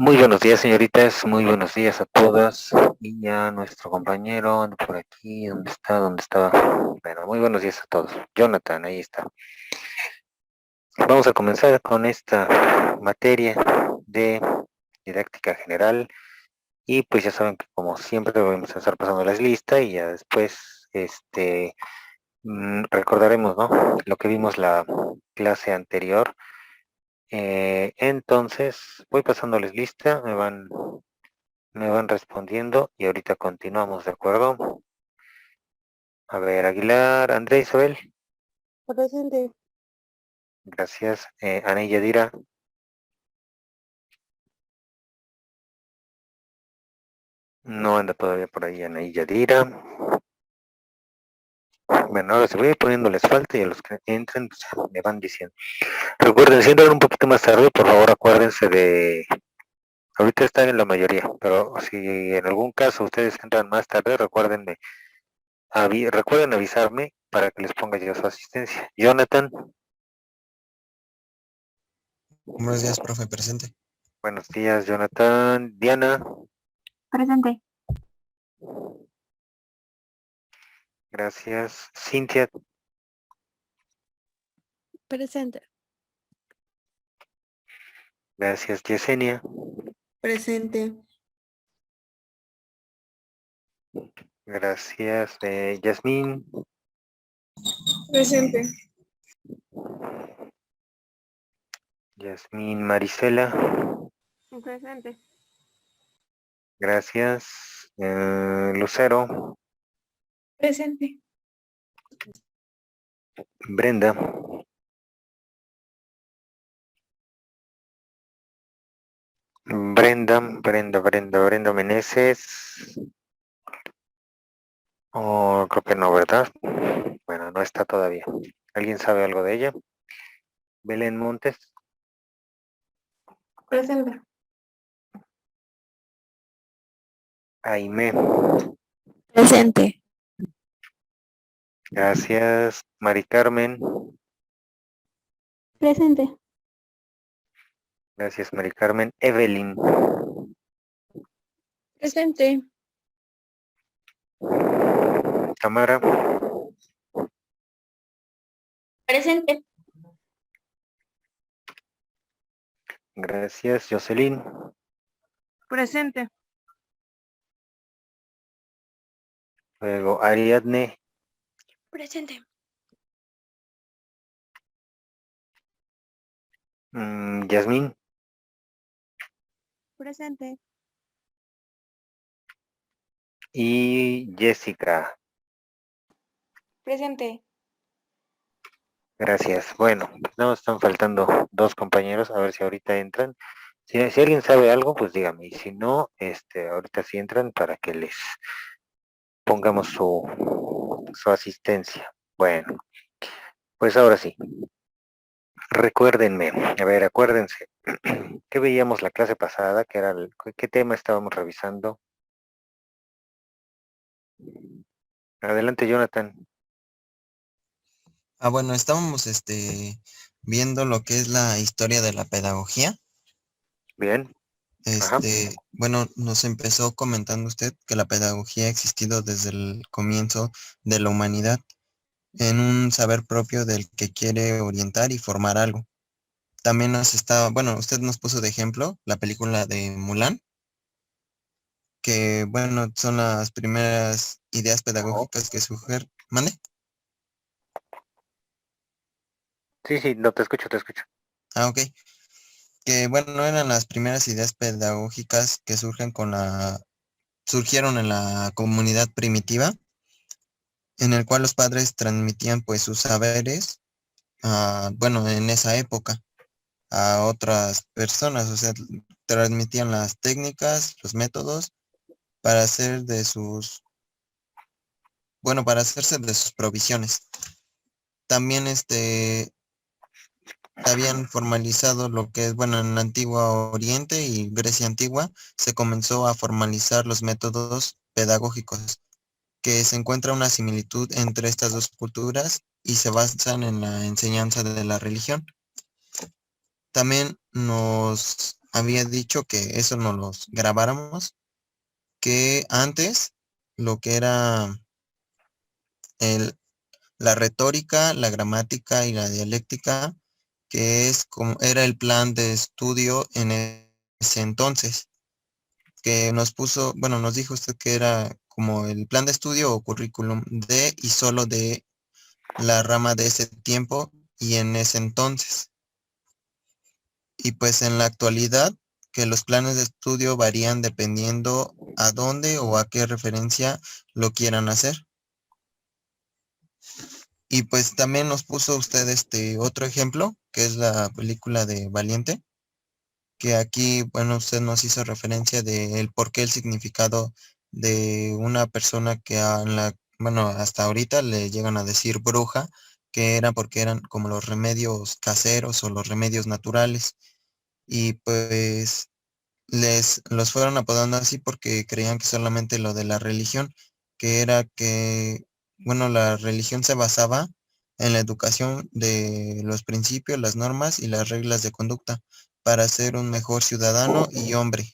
Muy buenos días, señoritas. Muy buenos días a todas. Y a nuestro compañero, anda por aquí. ¿Dónde está? ¿Dónde estaba? Bueno, muy buenos días a todos. Jonathan, ahí está. Vamos a comenzar con esta materia de didáctica general. Y pues ya saben que como siempre vamos a estar pasando las listas y ya después recordaremos, ¿no? Lo que vimos la clase anterior. Entonces, voy pasándoles lista, me van respondiendo y ahorita continuamos, ¿de acuerdo? A ver, Aguilar, André Isabel, Presente. gracias. Ana y Yadira, no anda todavía por ahí Ana y Yadira. Bueno, ahora se voy a ir poniéndoles falta y a los que entren pues, me van diciendo. Recuerden, si entran un poquito más tarde, por favor acuérdense de... Ahorita están en la mayoría, pero si en algún caso ustedes entran más tarde, recuerden avisarme para que les ponga yo su asistencia. Jonathan, Buenos días, profe, presente. buenos días, Jonathan. Diana, Presente. gracias. Cintia, Presente. gracias. Yesenia, Presente. gracias. Yasmín, Presente. Yasmín Marisela, Presente. gracias. Lucero, Presente. Brenda, Brenda Meneses. Oh, creo que no, ¿verdad? Bueno, no está todavía. ¿Alguien sabe algo de ella? Belén Montes, Presente. Aime, Presente. gracias. Mari Carmen, Presente. gracias Mari Carmen. Evelyn, Presente. Tamara, Presente. gracias. Jocelyn, Presente. luego Ariadne, Presente. Yasmín Presente. y Jessica. Presente. Gracias. Bueno, no están faltando dos compañeros, a ver si ahorita entran. Si alguien sabe algo, pues dígame. Y si no, ahorita sí entran para que les pongamos su asistencia. Bueno, pues ahora sí. Recuérdenme, a ver, acuérdense. ¿Qué veíamos la clase pasada? ¿Qué tema estábamos revisando? Adelante, Jonathan. Bueno, estábamos viendo lo que es la historia de la pedagogía. Bien. Ajá. Bueno, nos empezó comentando usted que la pedagogía ha existido desde el comienzo de la humanidad en un saber propio del que quiere orientar y formar algo. También bueno, usted nos puso de ejemplo la película de Mulan, que bueno, son las primeras ideas pedagógicas que surgen. ¿Mande? Sí, no te escucho, te escucho. Ok. Que bueno, eran las primeras ideas pedagógicas que surgieron en la comunidad primitiva, en el cual los padres transmitían pues sus saberes, bueno, en esa época, a otras personas, o sea, transmitían las técnicas, los métodos para hacer bueno, para hacerse de sus provisiones. También habían formalizado lo que es, bueno, en el antiguo Oriente y Grecia antigua, se comenzó a formalizar los métodos pedagógicos, que se encuentra una similitud entre estas dos culturas y se basan en la enseñanza de la religión. También nos había dicho que eso nos los grabáramos, que antes lo que era el, la retórica, la gramática y la dialéctica, que es como era el plan de estudio en ese entonces, que nos puso, bueno, nos dijo usted que era como el plan de estudio o currículum de y solo de la rama de ese tiempo y en ese entonces. Y pues en la actualidad, que los planes de estudio varían dependiendo a dónde o a qué referencia lo quieran hacer. Y pues también nos puso usted este otro ejemplo, que es la película de Valiente, que aquí, bueno, usted nos hizo referencia de el por qué el significado de una persona que bueno, hasta ahorita le llegan a decir bruja, que era porque eran como los remedios caseros o los remedios naturales. Y pues los fueron apodando así porque creían que solamente lo de la religión, que era que, bueno, la religión se basaba en la educación de los principios, las normas y las reglas de conducta para ser un mejor ciudadano y hombre.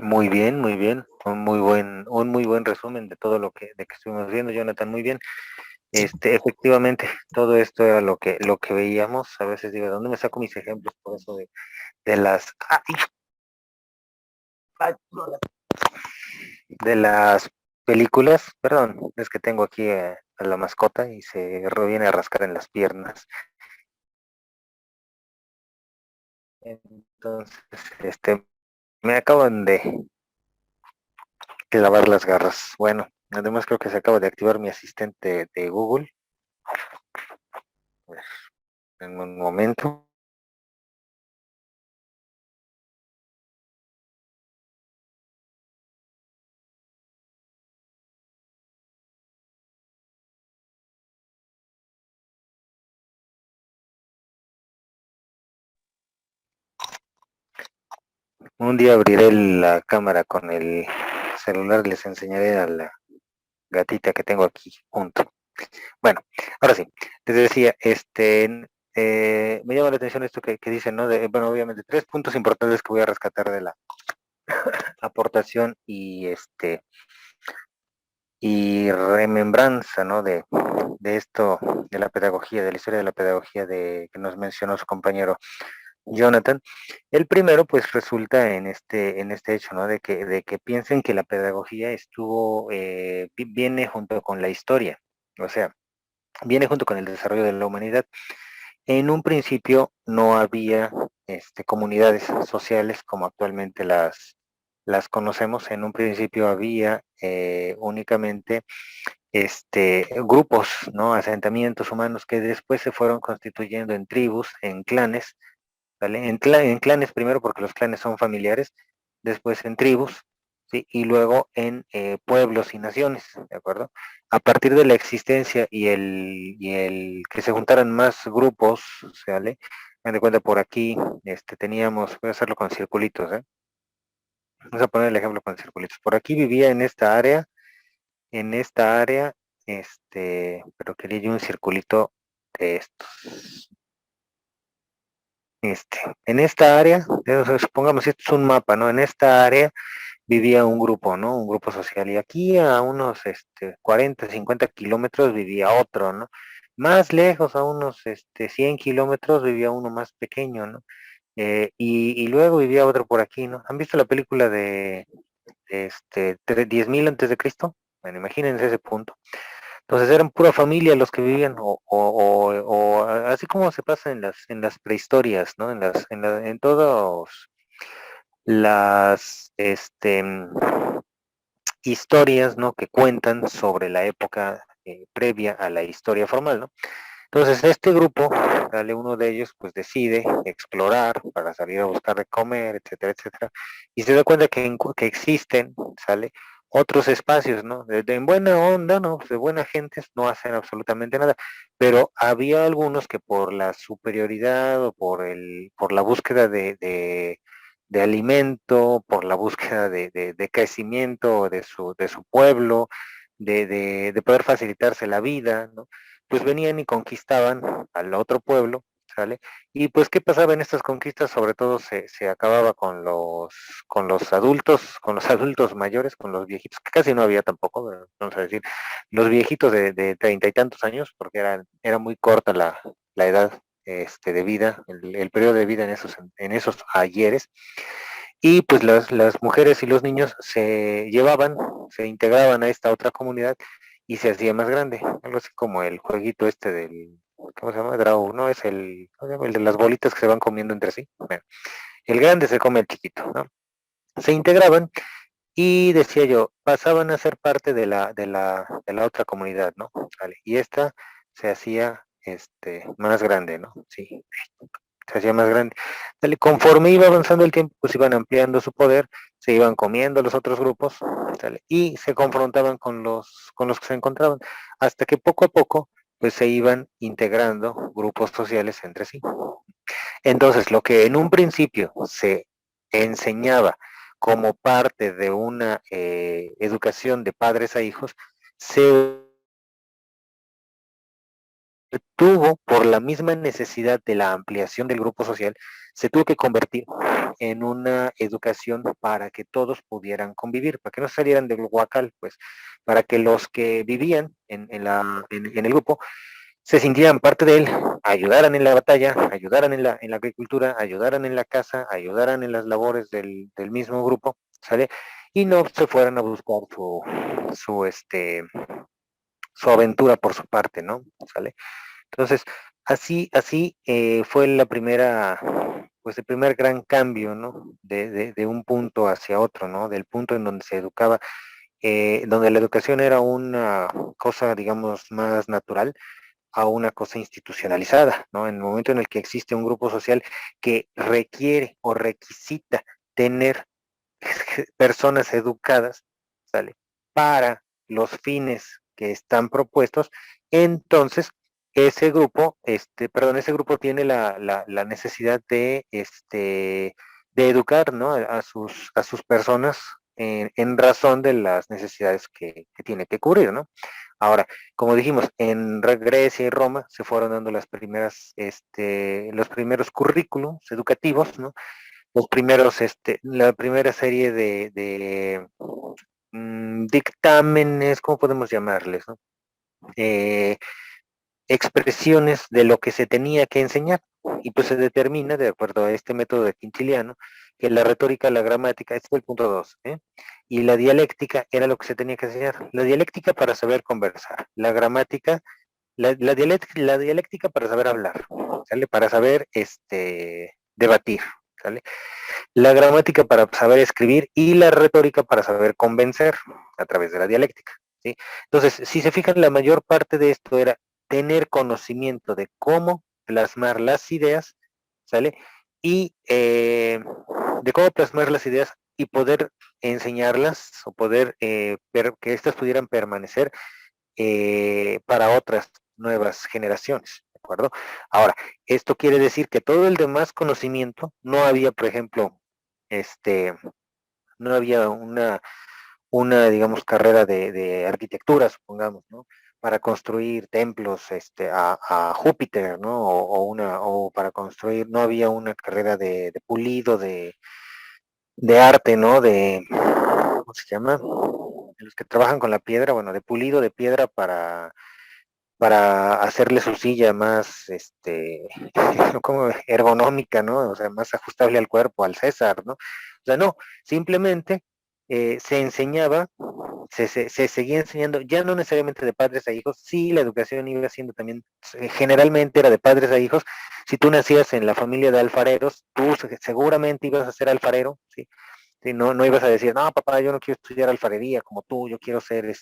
Muy bien, muy bien. Un muy buen resumen de todo de que estuvimos viendo, Jonathan, muy bien. Sí, Efectivamente, todo esto era lo que veíamos. A veces digo, ¿de dónde me saco mis ejemplos? Por eso de las, ay, de las películas, perdón, es que tengo aquí a la mascota y viene a rascar en las piernas. Entonces, me acaban de lavar las garras. Bueno, además creo que se acaba de activar mi asistente de Google. Pues, en un momento. Un día abriré la cámara con el celular, les enseñaré a la gatita que tengo aquí junto. Bueno, ahora sí, les decía, me llama la atención esto que dicen, ¿no? Bueno, obviamente, tres puntos importantes que voy a rescatar de la aportación y remembranza, ¿no? De esto, de la pedagogía, de la historia de la pedagogía que nos mencionó su compañero Jonathan. El primero, pues, resulta en este hecho, ¿no? De que piensen que la pedagogía viene junto con la historia, o sea, viene junto con el desarrollo de la humanidad. En un principio no había comunidades sociales como actualmente las conocemos. En un principio había únicamente grupos, ¿no? Asentamientos humanos que después se fueron constituyendo en tribus, en clanes, ¿vale? En clanes primero porque los clanes son familiares, después en tribus, ¿sí? Y luego en pueblos y naciones, ¿de acuerdo? A partir de la existencia y el que se juntaran más grupos, ¿vale? Me de cuenta por aquí, voy a hacerlo con circulitos, ¿eh? Vamos a poner el ejemplo con circulitos. Por aquí vivía en esta área, pero quería yo un circulito de estos. En esta área, supongamos esto es un mapa, ¿no? En esta área vivía un grupo, ¿no? Un grupo social. Y aquí a unos 40, 50 kilómetros vivía otro, ¿no? Más lejos, a unos 100 kilómetros, vivía uno más pequeño, ¿no? Y luego vivía otro por aquí, ¿no? ¿Han visto la película de 10.000 antes de Cristo? Bueno, imagínense ese punto. Entonces eran pura familia los que vivían, o así como se pasa en las prehistorias, ¿no? En todos las historias, ¿no? Que cuentan sobre la época previa a la historia formal, ¿no? Entonces este grupo, dale, uno de ellos, pues decide explorar para salir a buscar de comer, etcétera, etcétera, y se da cuenta que existen, ¿sale? Otros espacios, ¿no? En buena onda, ¿no? Pues de buena gente no hacen absolutamente nada, pero había algunos que por la superioridad o por la búsqueda de alimento, por la búsqueda de crecimiento de su pueblo, de poder facilitarse la vida, ¿no? Pues venían y conquistaban al otro pueblo, ¿sale? Y pues, ¿qué pasaba en estas conquistas? Sobre todo se acababa con los adultos mayores, con los viejitos, que casi no había tampoco, ¿verdad? Vamos a decir, los viejitos de 30 y tantos años, porque era muy corta la edad de vida, el periodo de vida en esos ayeres. Y pues las mujeres y los niños se llevaban, se integraban a esta otra comunidad y se hacía más grande, algo así como el jueguito del, ¿cómo se llama? Draw, ¿no? Es ¿cómo se llama? El de las bolitas que se van comiendo entre sí. Bueno, el grande se come el chiquito, ¿no? Se integraban y decía yo, pasaban a ser parte de la otra comunidad, ¿no? ¿Vale? Y esta se hacía más grande, ¿no? Sí, se hacía más grande. Dale, conforme iba avanzando el tiempo, pues iban ampliando su poder, se iban comiendo los otros grupos, ¿sale? Y se confrontaban con los que se encontraban, hasta que poco a poco, pues se iban integrando grupos sociales entre sí. Entonces, lo que en un principio se enseñaba como parte de una educación de padres a hijos, se tuvo, por la misma necesidad de la ampliación del grupo social, se tuvo que convertir en una educación para que todos pudieran convivir, para que no salieran del huacal, pues, para que los que vivían en el grupo se sintieran parte de él, ayudaran en la batalla, ayudaran en la agricultura, ayudaran en la casa, ayudaran en las labores del mismo grupo, ¿sale? Y no se fueran a buscar su aventura por su parte, ¿no? ¿Sale? Entonces, así fue la primera, pues el primer gran cambio, ¿no? De un punto hacia otro, ¿no? Del punto en donde se educaba, donde la educación era una cosa, digamos, más natural, a una cosa institucionalizada, ¿no? En el momento en el que existe un grupo social que requiere o requisita tener personas educadas, ¿sale? Para los fines que están propuestos, entonces ese grupo tiene la necesidad de educar, ¿no? A sus personas en razón de las necesidades que tiene que cubrir, ¿no? Ahora, como dijimos, en Grecia y Roma se fueron dando los primeros currículos educativos, ¿no? La primera serie de dictámenes, ¿cómo podemos llamarles, no? Eh, Expresiones de lo que se tenía que enseñar. Y pues se determina, de acuerdo a este método de Quintiliano, que la retórica, la gramática, este fue el punto 2, y la dialéctica era lo que se tenía que enseñar. La dialéctica para saber conversar, la gramática, la dialéctica para saber hablar, ¿sale? Para saber debatir, ¿sale? La gramática para saber escribir y la retórica para saber convencer a través de la dialéctica, ¿sí? Entonces, si se fijan, la mayor parte de esto era tener conocimiento de cómo plasmar las ideas, ¿sale? Y de cómo plasmar las ideas y poder enseñarlas o poder ver que éstas pudieran permanecer para otras nuevas generaciones, ¿de acuerdo? Ahora, esto quiere decir que todo el demás conocimiento, no había, por ejemplo, no había digamos, carrera de arquitectura, supongamos, ¿no? Para construir templos a Júpiter, ¿no? O para construir, no había una carrera de pulido, de arte, ¿no? ¿Cómo se llama? Los que trabajan con la piedra, bueno, de pulido de piedra para hacerle su silla más, como ergonómica, ¿no? O sea, más ajustable al cuerpo, al César, ¿no? O sea, no, simplemente se enseñaba, se seguía enseñando, ya no necesariamente de padres a hijos, sí, la educación iba siendo también, generalmente era de padres a hijos. Si tú nacías en la familia de alfareros, tú seguramente ibas a ser alfarero, ¿sí? Sí, no, no ibas a decir, no, papá, yo no quiero estudiar alfarería como tú, yo quiero ser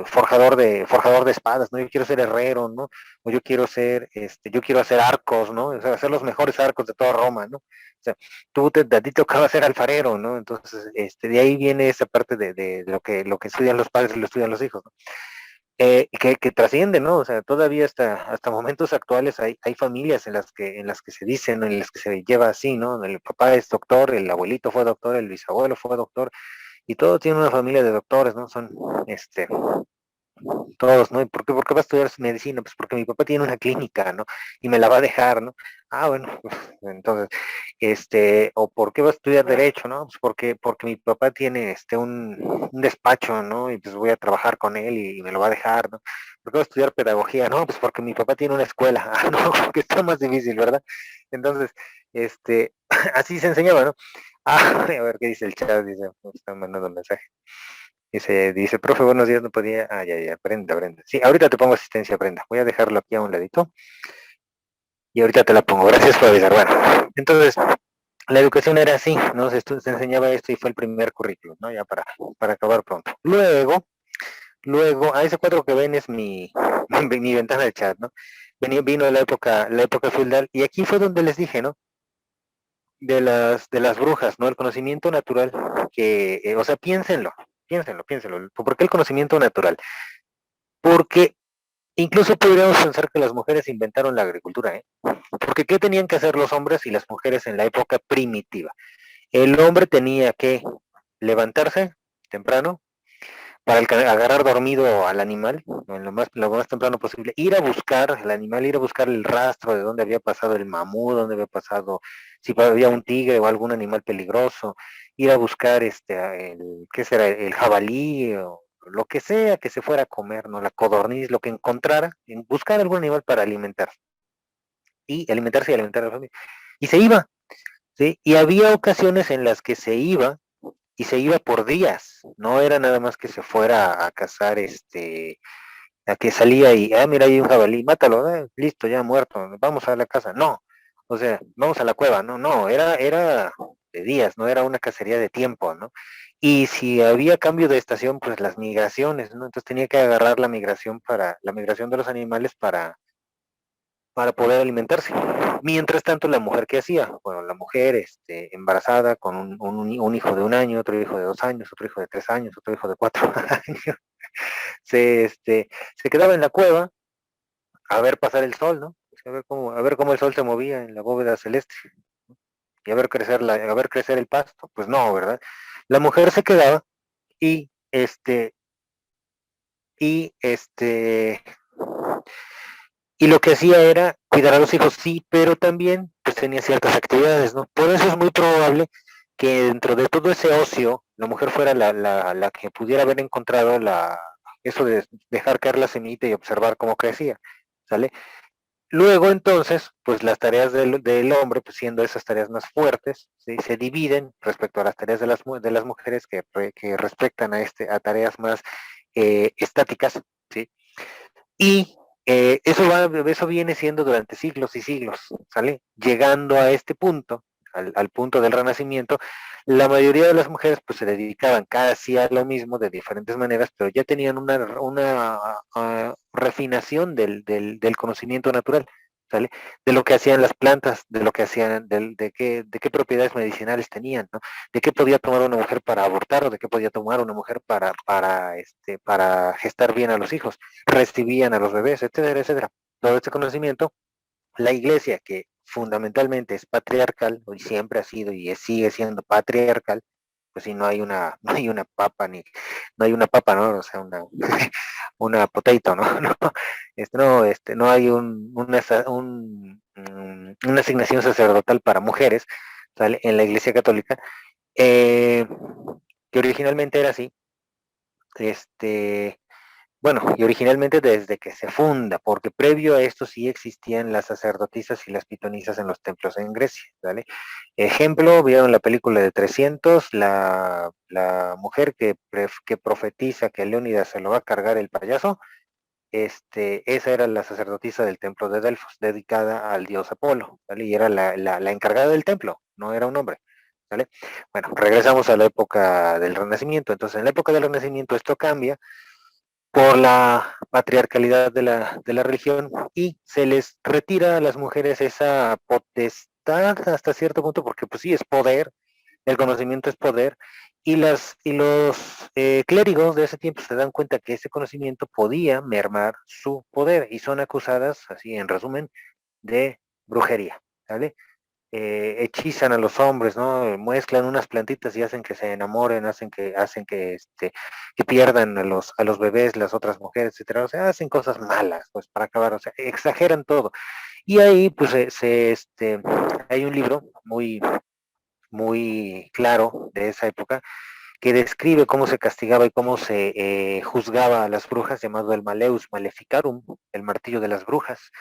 forjador de espadas, ¿no? Yo quiero ser herrero, ¿no? O yo quiero hacer arcos, ¿no? O sea, hacer los mejores arcos de toda Roma, ¿no? O sea, a ti te tocaba ser alfarero, ¿no? Entonces, de ahí viene esa parte de lo que estudian los padres y lo estudian los hijos, ¿no? Que trasciende, ¿no? O sea, todavía hasta momentos actuales hay familias en las que se dicen, en las que se lleva así, ¿no? El papá es doctor, el abuelito fue doctor, el bisabuelo fue doctor, y todo tiene una familia de doctores, ¿no? Son, todos, ¿no? ¿Y por qué va a estudiar medicina? Pues porque mi papá tiene una clínica, ¿no? Y me la va a dejar, ¿no? Ah, bueno, pues, entonces, o ¿por qué va a estudiar derecho, no? Pues porque mi papá tiene, un despacho, ¿no? Y pues voy a trabajar con él y me lo va a dejar, ¿no? ¿Por qué va a estudiar pedagogía? No, pues porque mi papá tiene una escuela, ah, no, que está más difícil, ¿verdad? Entonces, así se enseñaba, ¿no? Ah, a ver qué dice el chat, dice, me están mandando un mensaje. Dice, profe, buenos días, no podía. Ah, ya, Brenda. Sí, ahorita te pongo asistencia, Brenda. Voy a dejarlo aquí a un ladito. Y ahorita te la pongo. Gracias por avisar. Bueno, entonces, la educación era así, ¿no? Se enseñaba esto y fue el primer currículum, ¿no? Ya para acabar pronto. Luego, a ese cuadro que ven es mi ventana de chat, ¿no? Vino la época feudal, y aquí fue donde les dije, ¿no? De las brujas, ¿no? El conocimiento natural que, o sea, piénsenlo. ¿Por qué el conocimiento natural? Porque incluso podríamos pensar que las mujeres inventaron la agricultura, ¿eh? Porque ¿qué tenían que hacer los hombres y las mujeres en la época primitiva? El hombre tenía que levantarse temprano para agarrar dormido al animal, en lo más temprano posible, ir a buscar el animal, ir a buscar el rastro de dónde había pasado el mamú, dónde había pasado, si había un tigre o algún animal peligroso, ir a buscar ¿qué será? El jabalí o lo que sea que se fuera a comer, ¿no? La codorniz, lo que encontrara, buscar algún animal para alimentarse, y alimentarse y alimentar a la familia. Y se iba, ¿sí? Y había ocasiones en las que se iba, y se iba por días, no era nada más que se fuera a cazar, a que salía y, mira, hay un jabalí, mátalo, listo, ya muerto, vamos a la casa, no, o sea, vamos a la cueva, no, era de días, no era una cacería de tiempo, ¿no? Y si había cambio de estación, pues las migraciones, ¿no? Entonces tenía que agarrar la migración de los animales para poder alimentarse. Mientras tanto, la mujer, ¿qué hacía? Bueno, la mujer embarazada con un hijo de 1 año, otro hijo de 2 años, otro hijo de 3 años, otro hijo de 4 años, se quedaba en la cueva a ver pasar el sol, ¿no? A ver cómo el sol se movía en la bóveda celeste y a ver crecer el pasto. Pues no, ¿verdad? La mujer se quedaba y y este y lo que hacía era cuidar a los hijos, sí, pero también pues tenía ciertas actividades, ¿no? Por eso es muy probable que dentro de todo ese ocio, la mujer fuera la que pudiera haber encontrado eso de dejar caer la semillita y observar cómo crecía, ¿sale? Luego entonces, pues las tareas del hombre, pues siendo esas tareas más fuertes, ¿sí? Se dividen respecto a las tareas de las mujeres que respectan a tareas más estáticas, ¿sí? Y eso viene siendo durante siglos y siglos, ¿sale? Llegando a este punto, al punto del Renacimiento, la mayoría de las mujeres pues se dedicaban casi a lo mismo de diferentes maneras, pero ya tenían una refinación del conocimiento natural, ¿sale? De lo que hacían las plantas, de lo que hacían, de qué propiedades medicinales tenían, ¿no? De qué podía tomar una mujer para abortar, o de qué podía tomar una mujer para gestar bien a los hijos, recibían a los bebés, etcétera, etcétera. Todo este conocimiento, la iglesia, que fundamentalmente es patriarcal, y siempre ha sido y sigue siendo patriarcal, pues si no hay no hay una papa, no hay una papa, ¿no? O sea, una potato, ¿no? No hay una asignación sacerdotal para mujeres, ¿sale? En la iglesia católica, que originalmente era así, este, bueno, y originalmente desde que se funda, porque previo a esto sí existían las sacerdotisas y las pitonisas en los templos en Grecia, ¿vale? Ejemplo, vieron la película de 300, la mujer que profetiza que Leónidas se lo va a cargar el payaso, esa era la sacerdotisa del templo de Delfos, dedicada al dios Apolo, ¿vale? Y era la encargada del templo, no era un hombre, ¿vale? Bueno, regresamos a la época del Renacimiento. Entonces, en la época del Renacimiento esto cambia por la patriarcalidad de la religión, y se les retira a las mujeres esa potestad hasta cierto punto, porque pues sí, es poder, el conocimiento es poder, y los clérigos de ese tiempo se dan cuenta que ese conocimiento podía mermar su poder, y son acusadas, así en resumen, de brujería, ¿vale? hechizan a los hombres, ¿no? Mezclan unas plantitas y hacen que se enamoren, que pierdan a los bebés, las otras mujeres, etcétera. O sea, hacen cosas malas, pues para acabar, o sea, exageran todo. Y ahí, pues, hay un libro muy claro de esa época que describe cómo se castigaba y cómo se juzgaba a las brujas, llamado el Maleus Maleficarum, el martillo de las brujas.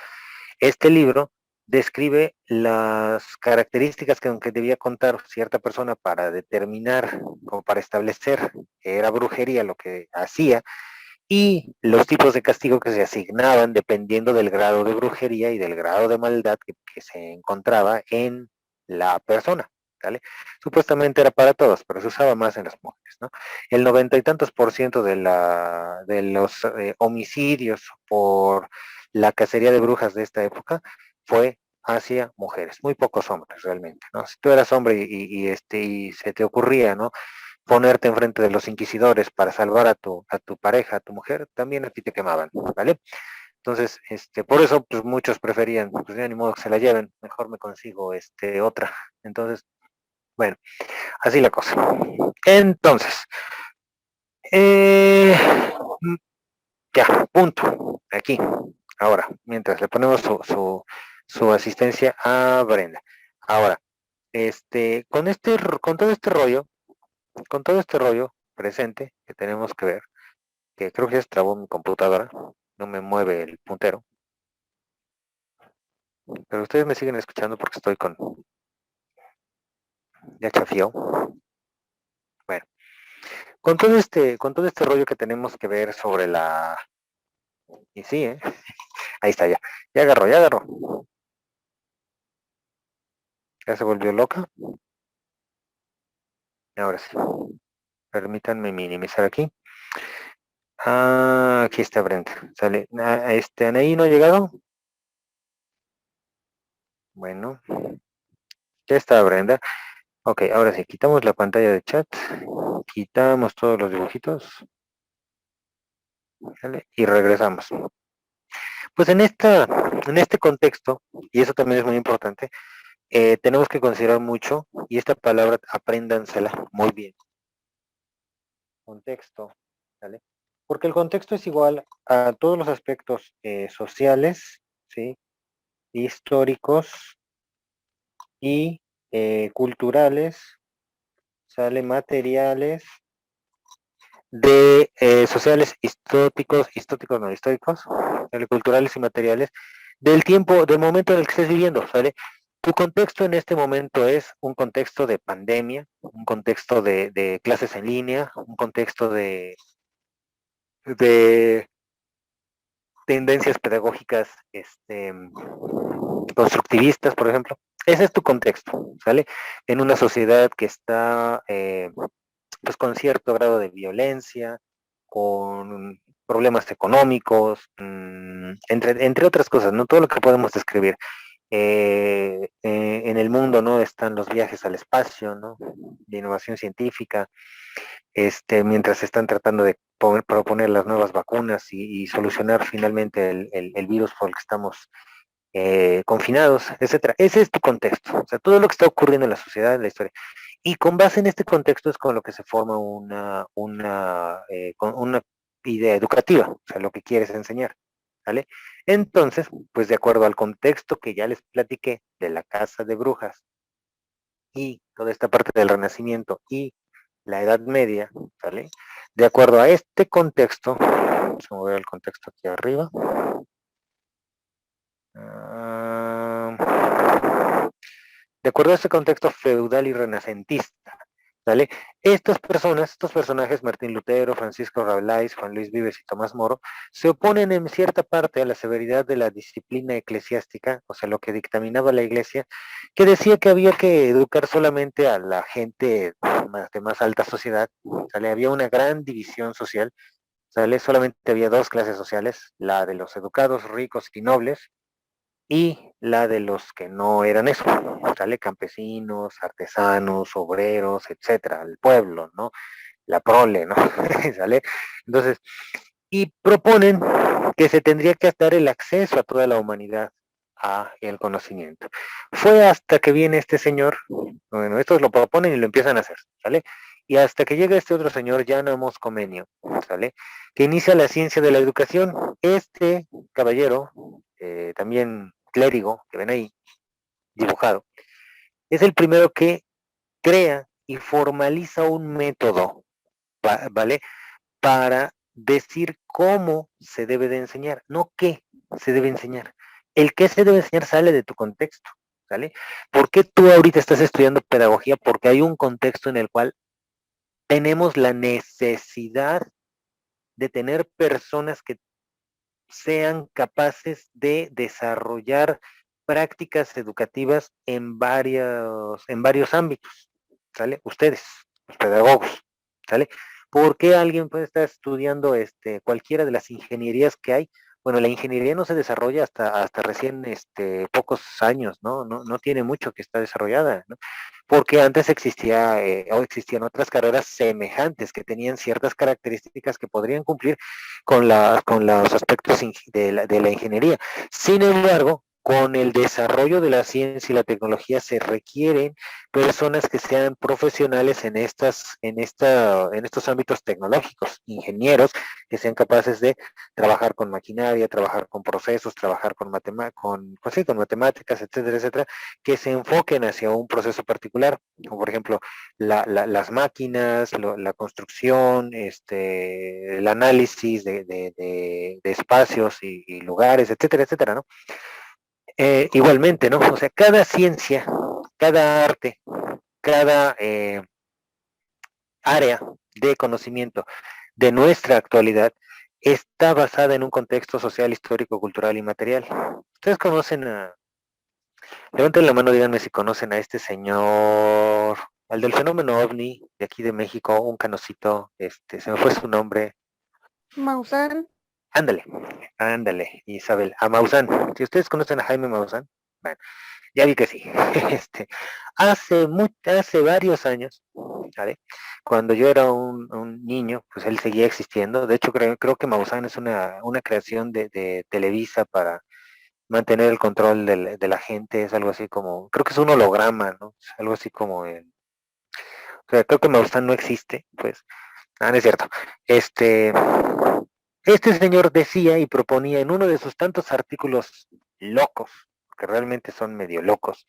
Este libro describe las características que aunque debía contar cierta persona para determinar, como para establecer que era brujería lo que hacía, y los tipos de castigo que se asignaban dependiendo del grado de brujería y del grado de maldad que se encontraba en la persona. ¿Vale? Supuestamente era para todos, pero se usaba más en las mujeres, ¿no? El 90 y tantos % de los homicidios por la cacería de brujas de esta época fue hacia mujeres, muy pocos hombres realmente, ¿no? Si tú eras hombre y se te ocurría, ¿no? Ponerte enfrente de los inquisidores para salvar a tu pareja, a tu mujer, también a ti te quemaban, ¿vale? Entonces, por eso, pues muchos preferían, pues ya ni modo que se la lleven, mejor me consigo, otra. Entonces, bueno, así la cosa. Entonces, eh, ya, punto, aquí, ahora, mientras le ponemos su asistencia a Brenda. Ahora, con todo este rollo presente que tenemos que ver, que creo que ya se trabó mi computadora, no me mueve el puntero, pero ustedes me siguen escuchando porque estoy ya chafió. Bueno, con todo este rollo que tenemos que ver sobre y sí, ahí está ya agarró, ya se volvió loca, ahora sí, permítanme minimizar aquí. Aquí está Brenda, sale, Anaí no ha llegado, bueno, ya está Brenda. Ok, ahora sí, quitamos la pantalla de chat, quitamos todos los dibujitos, ¿vale? Y regresamos. Pues en este contexto, y eso también es muy importante, tenemos que considerar mucho, y esta palabra apréndansela muy bien, contexto, ¿vale? Porque el contexto es igual a todos los aspectos sociales, ¿sí? Históricos y culturales, ¿sale? Materiales, de sociales históticos no históricos, culturales y materiales, del momento en el que estés viviendo, ¿sale? Tu contexto en este momento es un contexto de pandemia, un contexto de clases en línea, un contexto de tendencias pedagógicas constructivistas, por ejemplo. Ese es tu contexto, ¿sale? En una sociedad que está pues con cierto grado de violencia, con problemas económicos, entre otras cosas, ¿no? Todo lo que podemos describir. En el mundo, ¿no? Están los viajes al espacio, ¿no? De innovación científica, mientras están tratando de proponer las nuevas vacunas y solucionar finalmente el virus por el que estamos confinados, etcétera. Ese es tu contexto, o sea, todo lo que está ocurriendo en la sociedad, en la historia. Y con base en este contexto es con lo que se forma una idea educativa, o sea, lo que quieres enseñar, ¿vale? Entonces, pues de acuerdo al contexto que ya les platiqué de la casa de brujas y toda esta parte del Renacimiento y la Edad Media, ¿vale? De acuerdo a este contexto, vamos a mover el contexto aquí arriba. De acuerdo a este contexto feudal y renacentista, ¿vale? Estas personas, estos personajes, Martín Lutero, Francisco Rabelais, Juan Luis Vives y Tomás Moro, se oponen en cierta parte a la severidad de la disciplina eclesiástica, o sea, lo que dictaminaba la iglesia, que decía que había que educar solamente a la gente de más alta sociedad, ¿sale? Había una gran división social, ¿sale? Solamente había dos clases sociales, la de los educados, ricos y nobles, y la de los que no eran eso, ¿sale? Campesinos, artesanos, obreros, etcétera, el pueblo, ¿no? La prole, ¿no? ¿Sale? Entonces, y proponen que se tendría que dar el acceso a toda la humanidad, a el conocimiento. Fue hasta que viene este señor, bueno, estos lo proponen y lo empiezan a hacer, ¿sale? Y hasta que llega este otro señor, Jan Amos Comenio, ¿sale? Que inicia la ciencia de la educación. Este caballero, también clérigo, que ven ahí, dibujado, es el primero que crea y formaliza un método, ¿vale? Para decir cómo se debe de enseñar, no qué se debe enseñar. El qué se debe enseñar sale de tu contexto, ¿sale? ¿Por qué tú ahorita estás estudiando pedagogía? Porque hay un contexto en el cual tenemos la necesidad de tener personas que sean capaces de desarrollar prácticas educativas en varios ámbitos, ¿sale? Ustedes, los pedagogos, ¿sale? ¿Por qué alguien puede estar estudiando cualquiera de las ingenierías que hay? Bueno, la ingeniería no se desarrolla hasta recién pocos años, ¿no? No tiene mucho que está desarrollada, ¿no? Porque antes o existían otras carreras semejantes que tenían ciertas características que podrían cumplir con los aspectos de la ingeniería. Sin embargo, con el desarrollo de la ciencia y la tecnología se requieren personas que sean profesionales en estos ámbitos tecnológicos, ingenieros que sean capaces de trabajar con maquinaria, trabajar con procesos, trabajar con matemáticas, etcétera, etcétera, que se enfoquen hacia un proceso particular, como por ejemplo las máquinas, la construcción, el análisis de espacios y lugares, etcétera, etcétera, ¿no? Igualmente, ¿no? O sea, cada ciencia, cada arte, cada área de conocimiento de nuestra actualidad está basada en un contexto social, histórico, cultural y material. Ustedes conocen levanten la mano, díganme si conocen a este señor, al del fenómeno OVNI de aquí de México, un canocito, se me fue su nombre. Maussan. Ándale, Isabel, a Maussan. Si ustedes conocen a Jaime Maussan, bueno, ya vi que sí. Hace varios años, ¿vale? Cuando yo era un niño, pues él seguía existiendo. De hecho, creo que Maussan es una creación de Televisa para mantener el control de la gente, es algo así como, creo que es un holograma, ¿no? Es algo así como, o sea, creo que Maussan no existe, pues, no es cierto. Este señor decía y proponía en uno de sus tantos artículos locos, que realmente son medio locos,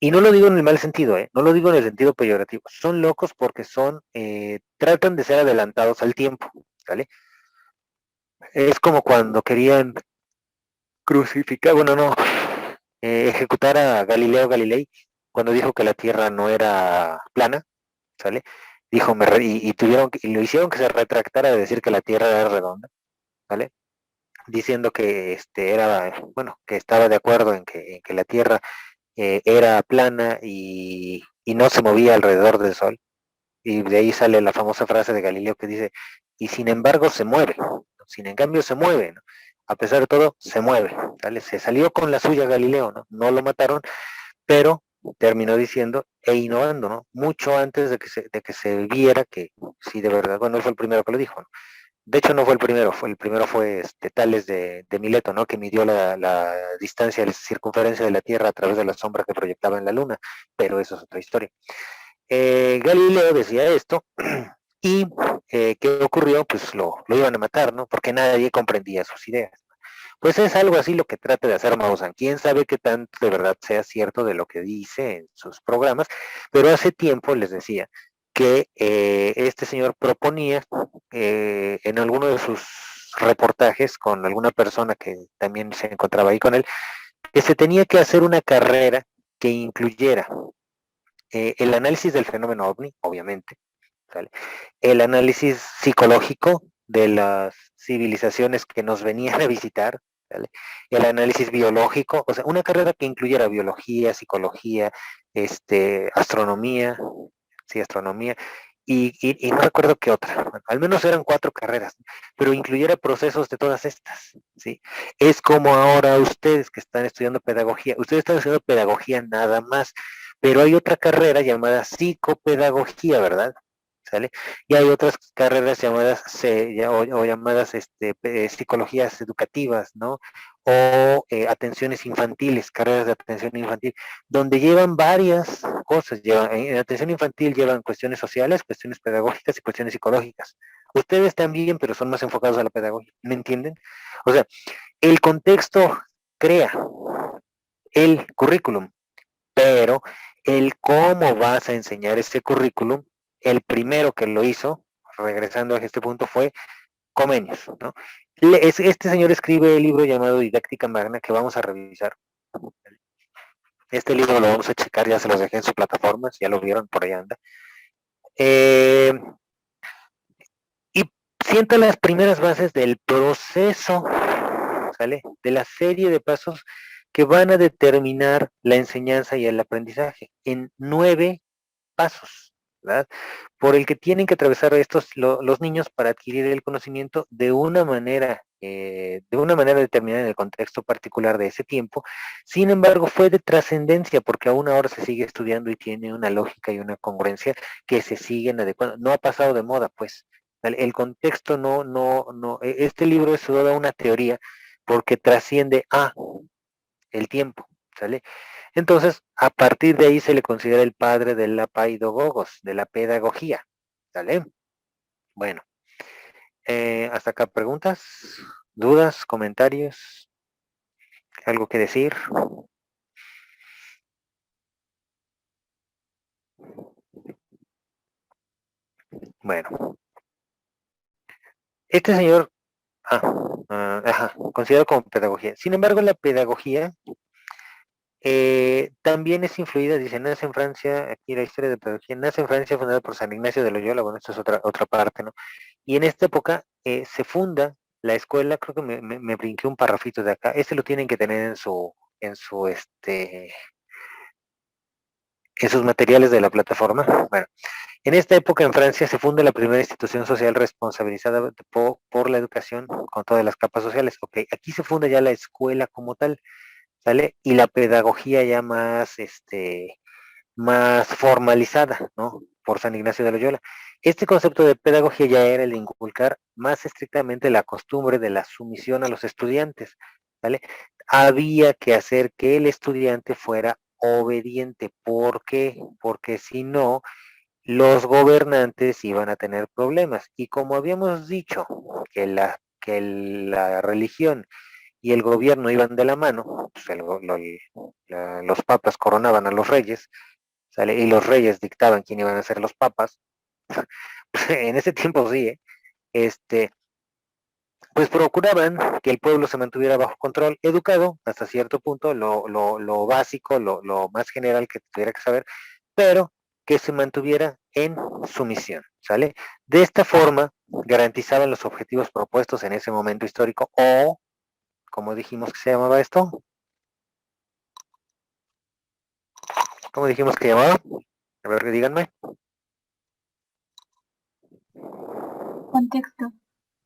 y no lo digo en el mal sentido, no lo digo en el sentido peyorativo, son locos porque tratan de ser adelantados al tiempo, ¿vale? Es como cuando querían crucificar, bueno, no, ejecutar a Galileo Galilei cuando dijo que la Tierra no era plana, ¿sale? Dijo, y lo hicieron que se retractara de decir que la Tierra era redonda, ¿vale? Diciendo que bueno, que estaba de acuerdo en que la Tierra era plana y no se movía alrededor del Sol. Y de ahí sale la famosa frase de Galileo que dice, y sin embargo se mueve, sin en cambio se mueve, ¿no? A pesar de todo, se mueve, ¿vale? Se salió con la suya Galileo, ¿no? No lo mataron, pero terminó diciendo e innovando, ¿no? Mucho antes de que se viera que sí, de verdad, bueno, él fue el primero que lo dijo, ¿no? De hecho, no fue el primero fue Tales de Mileto, ¿no? Que midió la distancia, la circunferencia de la Tierra a través de la sombra que proyectaba en la Luna, pero eso es otra historia. Galileo decía esto, y ¿qué ocurrió? Pues lo iban a matar, ¿no? Porque nadie comprendía sus ideas. Pues es algo así lo que trata de hacer Maussan. Quién sabe qué tanto de verdad sea cierto de lo que dice en sus programas, pero hace tiempo les decía que este señor proponía en alguno de sus reportajes con alguna persona que también se encontraba ahí con él, que se tenía que hacer una carrera que incluyera el análisis del fenómeno OVNI, obviamente, ¿vale? El análisis psicológico de las civilizaciones que nos venían a visitar, ¿vale? El análisis biológico, o sea, una carrera que incluyera biología, psicología, astronomía, sí, astronomía, y no recuerdo qué otra, bueno, al menos eran 4 carreras, pero incluyera procesos de todas estas, ¿sí? Es como ahora ustedes que están estudiando pedagogía, ustedes están estudiando pedagogía nada más, pero hay otra carrera llamada psicopedagogía, ¿verdad? ¿sale? Y hay otras carreras llamadas o llamadas psicologías educativas, ¿no? O atenciones infantiles, carreras de atención infantil, donde llevan varias cosas. En atención infantil llevan cuestiones sociales, cuestiones pedagógicas y cuestiones psicológicas. Ustedes también, pero son más enfocados a la pedagogía, ¿me entienden? O sea, el contexto crea el currículum, pero el cómo vas a enseñar ese currículum, el primero que lo hizo, regresando a este punto, fue Comenius, ¿no? Este señor escribe el libro llamado Didáctica Magna que vamos a revisar. Este libro lo vamos a checar, ya se los dejé en su plataforma, si ya lo vieron, por ahí anda. Y sienta las primeras bases del proceso, ¿sale? De la serie de pasos que van a determinar la enseñanza y el aprendizaje en 9 pasos, ¿verdad? Por el que tienen que atravesar los niños para adquirir el conocimiento de una manera determinada en el contexto particular de ese tiempo. Sin embargo, fue de trascendencia porque aún ahora se sigue estudiando y tiene una lógica y una congruencia que se siguen adecuando. No ha pasado de moda, pues. El contexto no, este libro es toda una teoría porque trasciende a el tiempo, ¿sale? Entonces, a partir de ahí se le considera el padre de la paidogogos, de la pedagogía, ¿sale? Bueno, hasta acá preguntas, dudas, comentarios, algo que decir. Bueno, este señor, considerado como pedagogía. Sin embargo, la pedagogía también es influida, dice, nace en Francia, aquí la historia de pedagogía, nace en Francia fundada por San Ignacio de Loyola, bueno, esto es otra parte, ¿no? Y en esta época se funda la escuela, creo que me brinqué un parrafito de acá, este lo tienen que tener en sus materiales de la plataforma. Bueno, en esta época en Francia se funda la primera institución social responsabilizada por la educación con todas las capas sociales. Ok, aquí se funda ya la escuela como tal, ¿sale? Y la pedagogía ya más formalizada, ¿no? Por San Ignacio de Loyola. Este concepto de pedagogía ya era el de inculcar más estrictamente la costumbre de la sumisión a los estudiantes, ¿vale? Había que hacer que el estudiante fuera obediente. ¿Por qué? Porque si no, los gobernantes iban a tener problemas. Y como habíamos dicho, que la religión y el gobierno iban de la mano, pues los papas coronaban a los reyes, ¿sale? Y los reyes dictaban quién iban a ser los papas. En ese tiempo sí, pues procuraban que el pueblo se mantuviera bajo control, educado hasta cierto punto, lo básico, lo más general que tuviera que saber, pero que se mantuviera en sumisión, ¿sale? De esta forma garantizaban los objetivos propuestos en ese momento histórico o, como dijimos que se llamaba esto, ¿cómo dijimos que llamaba? A ver, díganme. Contexto.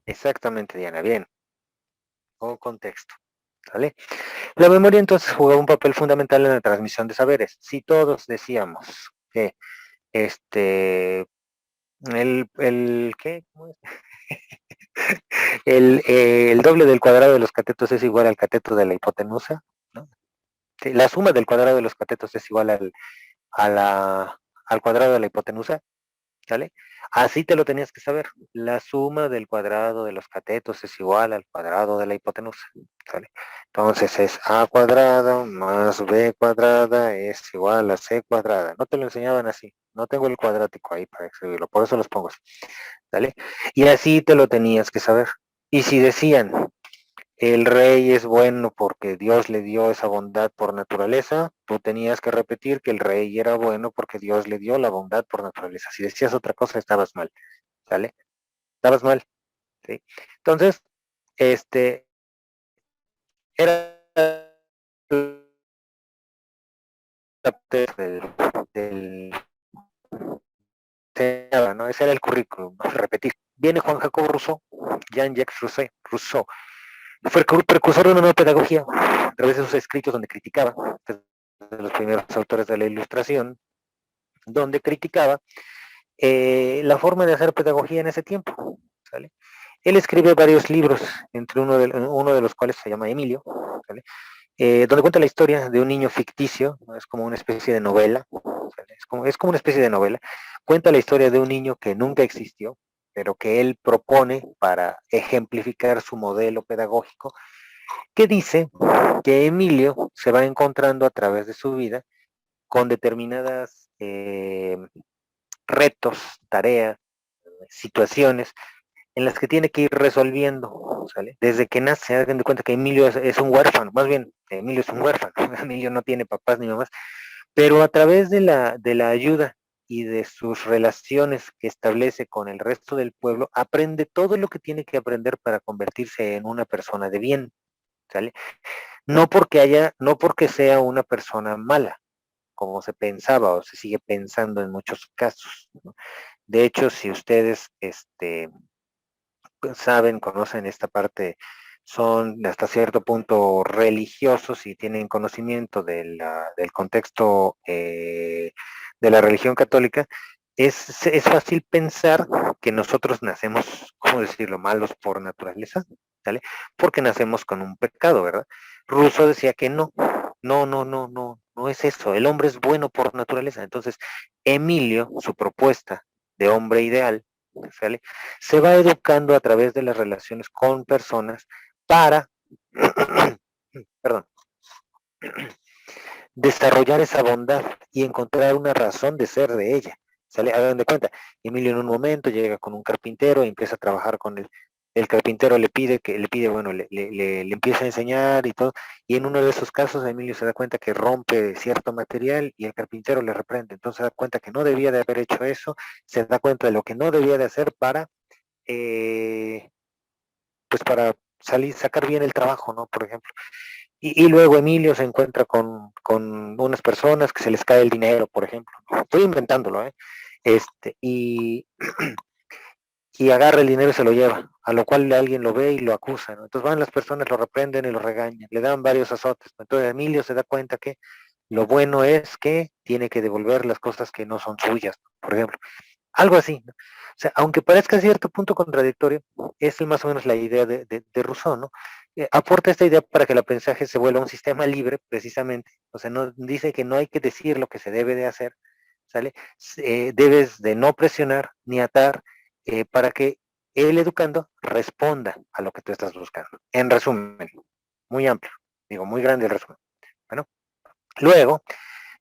Exactamente, Diana, bien. O contexto, ¿vale? La memoria entonces jugaba un papel fundamental en la transmisión de saberes. Si todos decíamos que ¿qué? ¿Cómo es? El doble del cuadrado de los catetos es igual al cateto de la hipotenusa, ¿no? Sí, la suma del cuadrado de los catetos es igual al cuadrado de la hipotenusa, ¿sale? Así te lo tenías que saber. La suma del cuadrado de los catetos es igual al cuadrado de la hipotenusa, ¿sale? Entonces es a cuadrado más b cuadrada es igual a c cuadrada. No te lo enseñaban así. No tengo el cuadrático ahí para escribirlo, por eso los pongo así, ¿sale? Y así te lo tenías que saber. Y si decían, el rey es bueno porque Dios le dio esa bondad por naturaleza, tú tenías que repetir que el rey era bueno porque Dios le dio la bondad por naturaleza. Si decías otra cosa, estabas mal, ¿sale? Estabas mal, ¿sí? Entonces, era del ¿no? Ese era el currículum, ¿no? Repetir. Viene Juan Jacobo Rousseau, Jean-Jacques Rousseau, fue el precursor de una nueva pedagogía a través de sus escritos donde criticaba, de los primeros autores de la Ilustración, donde criticaba la forma de hacer pedagogía en ese tiempo, ¿sale? Él escribe varios libros, entre uno de los cuales se llama Emilio, ¿sale? Donde cuenta la historia de un niño ficticio, ¿no? Es como una especie de novela, ¿sale? Es como una especie de novela, cuenta la historia de un niño que nunca existió, pero que él propone para ejemplificar su modelo pedagógico, que dice que Emilio se va encontrando a través de su vida con determinadas retos, tareas, situaciones en las que tiene que ir resolviendo, ¿sale? Desde que nace, hagan de cuenta que Emilio es un huérfano, más bien, Emilio es un huérfano, Emilio no tiene papás ni mamás, pero a través de la ayuda y de sus relaciones que establece con el resto del pueblo, aprende todo lo que tiene que aprender para convertirse en una persona de bien, ¿sale? No porque sea una persona mala, como se pensaba o se sigue pensando en muchos casos, ¿no? De hecho, si ustedes saben, conocen esta parte, son hasta cierto punto religiosos y tienen conocimiento del contexto de la religión católica, es fácil pensar que nosotros nacemos, ¿cómo decirlo?, malos por naturaleza, ¿sale? Porque nacemos con un pecado, ¿verdad? Rousseau decía que no, no es eso, el hombre es bueno por naturaleza. Entonces, Emilio, su propuesta de hombre ideal, ¿sale?, se va educando a través de las relaciones con personas para, perdón, desarrollar esa bondad y encontrar una razón de ser de ella. ¿Sale? Hagan de cuenta, Emilio en un momento llega con un carpintero y empieza a trabajar con él. El carpintero bueno, le empieza a enseñar y todo, y en uno de esos casos Emilio se da cuenta que rompe cierto material y el carpintero le reprende. Entonces se da cuenta que no debía de haber hecho eso, se da cuenta de lo que no debía de hacer eh, pues para sacar bien el trabajo, ¿no? Por ejemplo. Y luego Emilio se encuentra con unas personas que se les cae el dinero, por ejemplo. Estoy inventándolo, ¿eh? Y, y agarra el dinero y se lo lleva, a lo cual alguien lo ve y lo acusa, ¿no? Entonces van las personas, lo reprenden y lo regañan, le dan varios azotes, ¿no? Entonces Emilio se da cuenta que lo bueno es que tiene que devolver las cosas que no son suyas, por ejemplo. Algo así, ¿no? O sea, aunque parezca a cierto punto contradictorio, es más o menos la idea de Rousseau, ¿no? Aporta esta idea para que el aprendizaje se vuelva un sistema libre, precisamente. O sea, no dice que no hay que decir lo que se debe de hacer, ¿sale? Debes de no presionar ni atar para que el educando responda a lo que tú estás buscando. En resumen, muy amplio, digo, muy grande el resumen. Bueno, luego,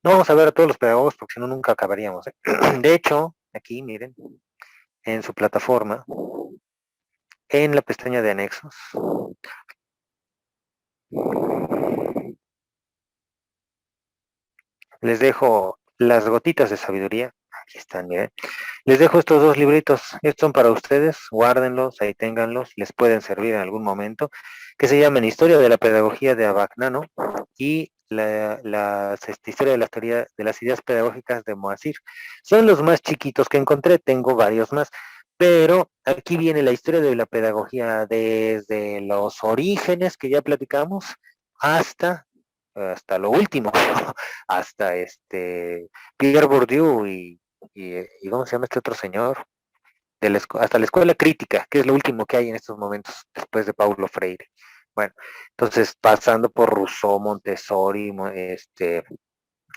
no vamos a ver a todos los pedagogos porque si no nunca acabaríamos, ¿eh? De hecho, aquí, miren, en su plataforma, en la pestaña de anexos, les dejo las gotitas de sabiduría. Aquí están, miren. Les dejo estos dos libritos. Estos son para ustedes. Guárdenlos, ahí ténganlos. Les pueden servir en algún momento. Que se llaman Historia de la Pedagogía de Abagnano y Historia de la Teoría de las Ideas Pedagógicas de Moasir. Son los más chiquitos que encontré. Tengo varios más. Pero aquí viene la historia de la pedagogía desde los orígenes que ya platicamos hasta lo último, hasta Pierre Bourdieu y ¿cómo se llama este otro señor? Hasta la escuela crítica, que es lo último que hay en estos momentos después de Paulo Freire. Bueno, entonces pasando por Rousseau, Montessori,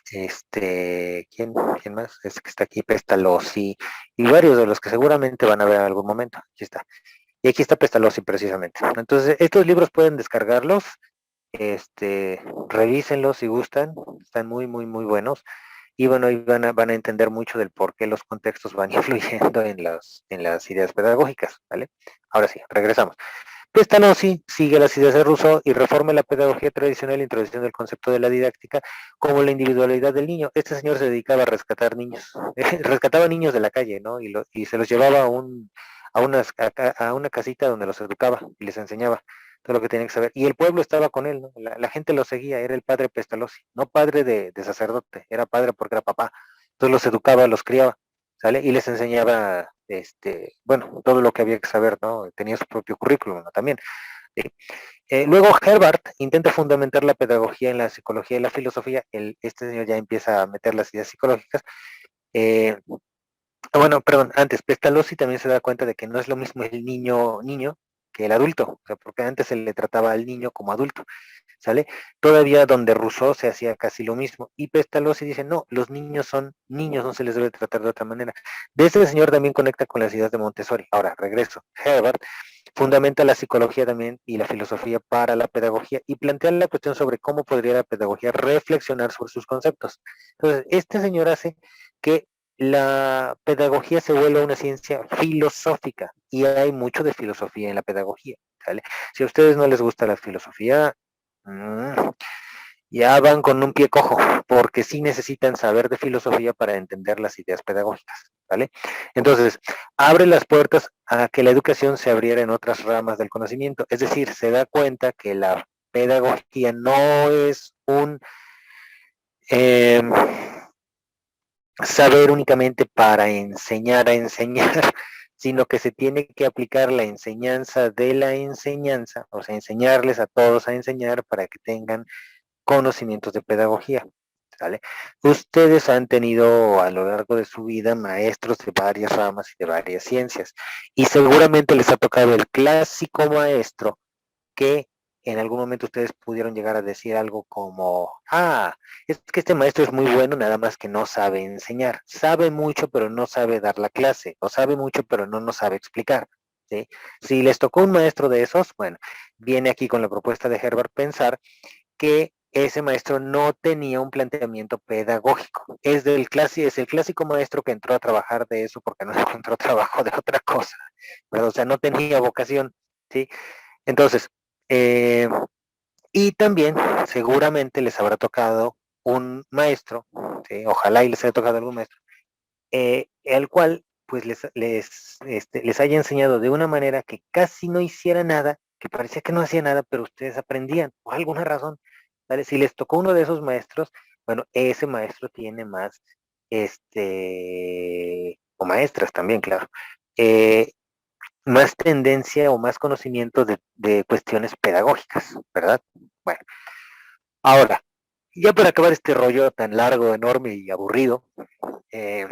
¿quién más? Es que está aquí, Pestalozzi, y varios de los que seguramente van a ver en algún momento. Aquí está. Y aquí está Pestalozzi precisamente. Entonces, estos libros pueden descargarlos, revísenlos si gustan, están muy, muy, muy buenos. Y bueno, ahí van a entender mucho del por qué los contextos van influyendo en las ideas pedagógicas, ¿vale? Ahora sí, regresamos. Pestalozzi sigue las ideas de Rousseau y reforma la pedagogía tradicional introduciendo el concepto de la didáctica como la individualidad del niño. Este señor se dedicaba a rescatar niños, rescataba niños de la calle, ¿no? Y se los llevaba a una casita donde los educaba y les enseñaba todo lo que tenían que saber. Y el pueblo estaba con él, ¿no? La gente lo seguía, era el padre Pestalozzi, no padre de sacerdote, era padre porque era papá. Entonces los educaba, los criaba, ¿sale? Y les enseñaba, bueno, todo lo que había que saber, ¿no? Tenía su propio currículum, ¿no? También. ¿Sí? Luego Herbart intenta fundamentar la pedagogía en la psicología y la filosofía. Este señor ya empieza a meter las ideas psicológicas. Eh, Bueno, perdón, antes, Pestalozzi también se da cuenta de que no es lo mismo el niño que el adulto, o sea, porque antes se le trataba al niño como adulto, ¿sale? Todavía donde Rousseau se hacía casi lo mismo, y Pestalozzi dice, no, los niños son niños, no se les debe tratar de otra manera. De este señor también conecta con las ideas de Montessori. Ahora, regreso. Herbert fundamenta la psicología también y la filosofía para la pedagogía y plantea la cuestión sobre cómo podría la pedagogía reflexionar sobre sus conceptos. Entonces, este señor hace que la pedagogía se vuelve una ciencia filosófica y hay mucho de filosofía en la pedagogía, ¿vale? Si a ustedes no les gusta la filosofía, ya van con un pie cojo, porque sí necesitan saber de filosofía para entender las ideas pedagógicas, ¿vale? Entonces, abre las puertas a que la educación se abriera en otras ramas del conocimiento, es decir, se da cuenta que la pedagogía no es un eh, saber únicamente para enseñar a enseñar, sino que se tiene que aplicar la enseñanza de la enseñanza, o sea, enseñarles a todos a enseñar para que tengan conocimientos de pedagogía. ¿Sale? Ustedes han tenido a lo largo de su vida maestros de varias ramas y de varias ciencias, y seguramente les ha tocado el clásico maestro que en algún momento ustedes pudieron llegar a decir algo como, es que este maestro es muy bueno, nada más que no sabe enseñar. Sabe mucho, pero no sabe dar la clase, o sabe mucho, pero no nos sabe explicar. ¿Sí? Si les tocó un maestro de esos, bueno, viene aquí con la propuesta de Herbert pensar que ese maestro no tenía un planteamiento pedagógico. Es el clásico maestro que entró a trabajar de eso porque no encontró trabajo de otra cosa. ¿Verdad? O sea, no tenía vocación. ¿Sí? Entonces, eh, y también seguramente les habrá tocado un maestro, ¿sí? Ojalá y les haya tocado algún maestro, el cual pues les haya enseñado de una manera que casi no hiciera nada, que parecía que no hacía nada, pero ustedes aprendían, por alguna razón. ¿Vale? Si les tocó uno de esos maestros, bueno, ese maestro tiene más, o maestras también, claro, eh, más tendencia o más conocimiento de cuestiones pedagógicas, ¿verdad? Bueno, ahora, ya para acabar este rollo tan largo, enorme y aburrido, eh,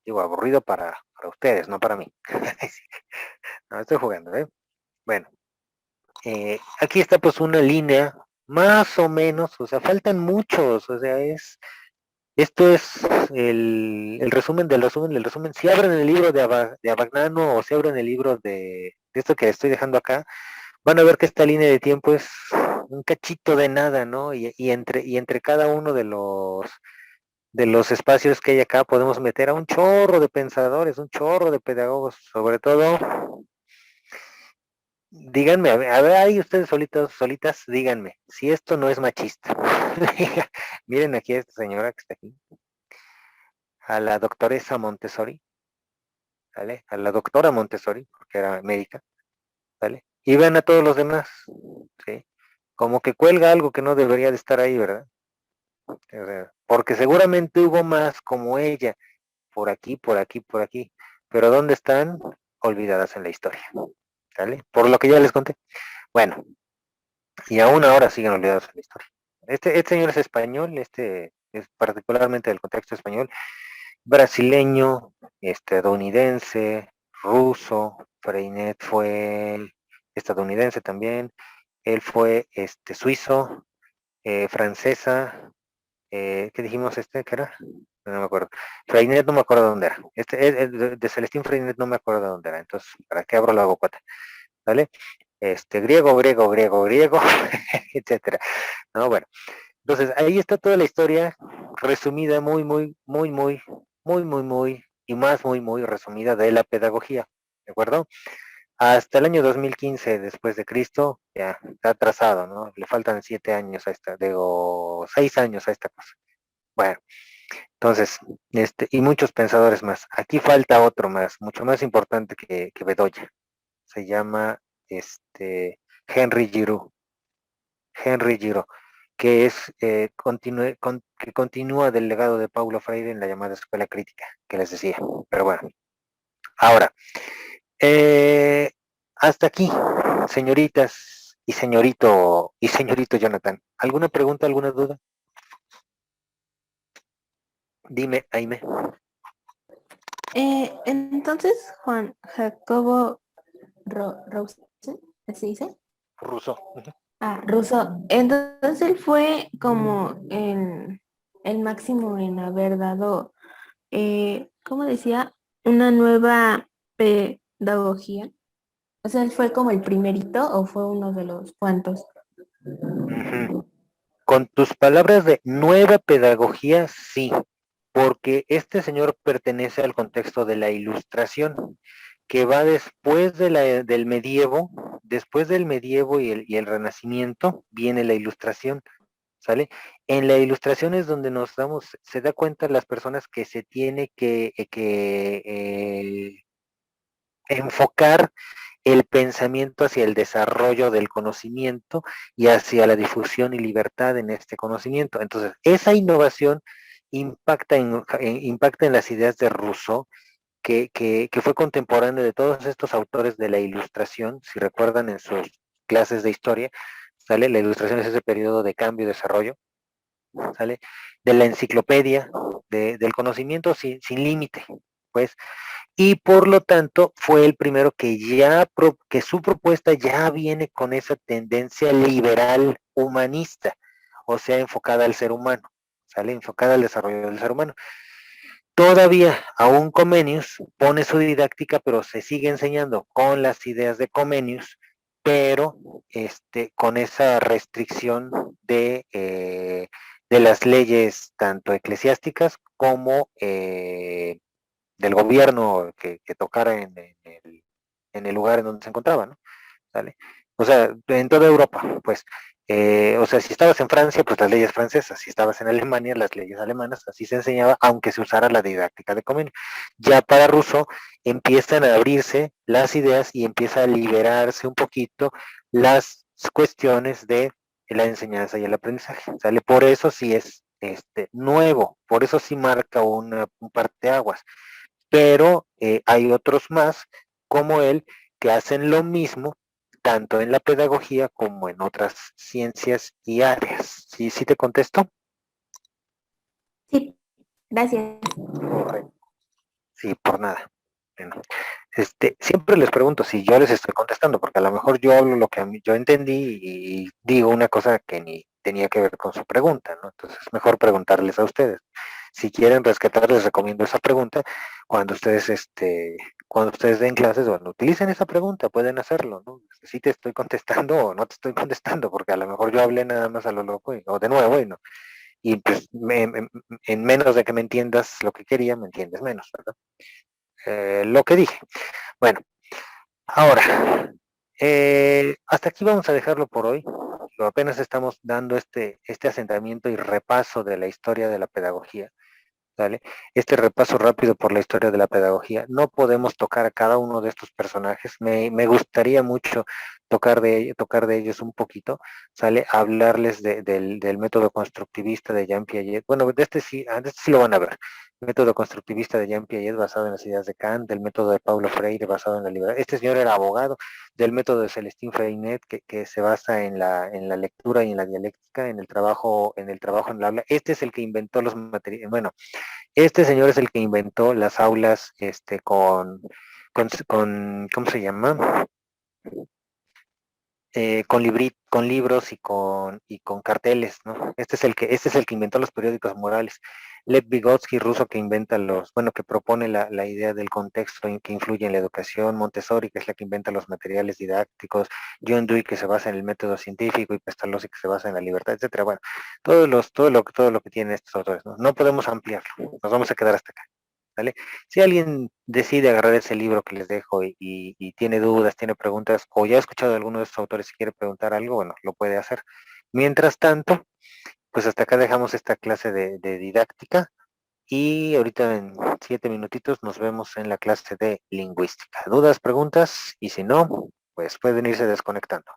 digo aburrido para ustedes, no para mí. No, estoy jugando, ¿eh? Bueno, aquí está pues una línea, más o menos, o sea, faltan muchos, o sea, esto es el resumen del resumen del resumen. Si abren el libro de Abagnano o si abren el libro de esto que estoy dejando acá, van a ver que esta línea de tiempo es un cachito de nada, ¿no? Y entre cada uno de los espacios que hay acá podemos meter a un chorro de pensadores, un chorro de pedagogos, sobre todo, díganme, a ver, ahí ustedes solitos, solitas, díganme, si esto no es machista. Miren aquí a esta señora que está aquí, a la doctoresa Montessori, ¿vale? A la doctora Montessori, porque era médica, ¿vale? Y vean a todos los demás, ¿sí? Como que cuelga algo que no debería de estar ahí, ¿verdad? Porque seguramente hubo más como ella, por aquí, por aquí, por aquí. Pero ¿dónde están? Olvidadas en la historia. ¿Vale? Por lo que ya les conté. Bueno, y aún ahora siguen olvidados en la historia. Este señor es español, es particularmente del contexto español, brasileño, estadounidense, ruso. Freinet fue estadounidense también. Él fue suizo, francesa, ¿qué dijimos qué era? No me acuerdo. Freinet no me acuerdo dónde era. De Celestín Freinet no me acuerdo de dónde era. Entonces, ¿para qué abro la bocota? ¿Vale? Griego, griego, griego, griego, etcétera. No, bueno. Entonces, ahí está toda la historia resumida, muy, muy, muy, muy, muy, muy, muy, y más muy, muy resumida de la pedagogía. ¿De acuerdo? Hasta el año 2015 después de Cristo, ya está atrasado, ¿no? Le faltan 7 años a digo, 6 años a esta cosa. Bueno, entonces, y muchos pensadores más. Aquí falta otro más, mucho más importante que Bedoya. Se llama Henry Giroux. Henry Giroux, que que continúa del legado de Paulo Freire en la llamada escuela crítica, que les decía. Pero bueno, ahora, eh, hasta aquí, señoritas y señorito Jonathan. ¿Alguna pregunta, alguna duda? Dime, Aime. Entonces, Juan Jacobo Rousseau, ¿así dice? Ruso. Rousseau. Entonces él fue como el máximo en haber dado, ¿cómo decía? Una nueva pedagogía. O sea, él fue como el primerito o fue uno de los cuantos. Ujú. Con tus palabras de nueva pedagogía, sí, porque este señor pertenece al contexto de la ilustración, que va del medievo, después del medievo y el renacimiento, viene la ilustración, ¿sale? En la ilustración es donde se da cuenta las personas que se tiene que enfocar el pensamiento hacia el desarrollo del conocimiento y hacia la difusión y libertad en este conocimiento. Entonces, esa innovación impacta en las ideas de Rousseau, que fue contemporáneo de todos estos autores de la ilustración, si recuerdan en sus clases de historia, ¿sale? La ilustración es ese periodo de cambio y desarrollo, ¿sale? De la enciclopedia, del conocimiento sin límite, pues, y por lo tanto fue el primero que su propuesta ya viene con esa tendencia liberal humanista, o sea, enfocada al ser humano, ¿sale? Enfocada al desarrollo del ser humano. Todavía aún Comenius pone su didáctica, pero se sigue enseñando con las ideas de Comenius, pero con esa restricción de las leyes tanto eclesiásticas como del gobierno que tocara en el lugar en donde se encontraba, ¿no? ¿Sale? O sea, en toda Europa, pues, o sea, si estabas en Francia, pues las leyes francesas, si estabas en Alemania, las leyes alemanas, así se enseñaba, aunque se usara la didáctica de Comenius. Ya para Rousseau empiezan a abrirse las ideas y empieza a liberarse un poquito las cuestiones de la enseñanza y el aprendizaje, ¿sale? Por eso sí es nuevo, por eso sí marca un parteaguas, pero hay otros más como él que hacen lo mismo tanto en la pedagogía como en otras ciencias y áreas. ¿Sí, sí te contesto? Sí, gracias. Correcto. Sí, por nada. Bueno, siempre les pregunto si yo les estoy contestando, porque a lo mejor yo hablo lo que yo entendí y digo una cosa que ni tenía que ver con su pregunta, ¿no? Entonces es mejor preguntarles a ustedes. Si quieren rescatar, les recomiendo esa pregunta. Cuando ustedes, cuando ustedes den clases, bueno, utilicen esa pregunta, pueden hacerlo, ¿no? Si te estoy contestando o no te estoy contestando, porque a lo mejor yo hablé nada más a lo loco o de nuevo y no. Y pues en menos de que me entiendas lo que quería, me entiendes menos, ¿verdad? Lo que dije. Bueno, ahora, hasta aquí vamos a dejarlo por hoy. Apenas estamos dando este asentamiento y repaso de la historia de la pedagogía. ¿Vale? Este repaso rápido por la historia de la pedagogía. No podemos tocar a cada uno de estos personajes. Me gustaría mucho tocar de ellos un poquito, ¿sale? Hablarles del método constructivista de Jean Piaget. Bueno, de este sí lo van a ver. El método constructivista de Jean Piaget basado en las ideas de Kant, del método de Paulo Freire basado en la libertad. Este señor era abogado, del método de Celestín Freinet que se basa en la lectura y en la dialéctica, en el trabajo en el habla. Este es el que inventó los materiales, bueno, este señor es el que inventó las aulas ¿cómo se llama? Con libros y con carteles, ¿no? Este es el que inventó los periódicos morales. Lev Vygotsky, ruso, que propone la idea del contexto que influye en la educación. Montessori, que es la que inventa los materiales didácticos. John Dewey, que se basa en el método científico, y Pestalozzi, que se basa en la libertad, etcétera. Bueno, todo lo que tienen estos autores, ¿no? No podemos ampliarlo, nos vamos a quedar hasta acá. ¿Vale? Si alguien decide agarrar ese libro que les dejo y tiene dudas, tiene preguntas, o ya ha escuchado de alguno de estos autores y quiere preguntar algo, bueno, lo puede hacer. Mientras tanto, pues hasta acá dejamos esta clase de didáctica y ahorita en 7 minutitos nos vemos en la clase de lingüística. ¿Dudas, preguntas? Y si no, pues pueden irse desconectando.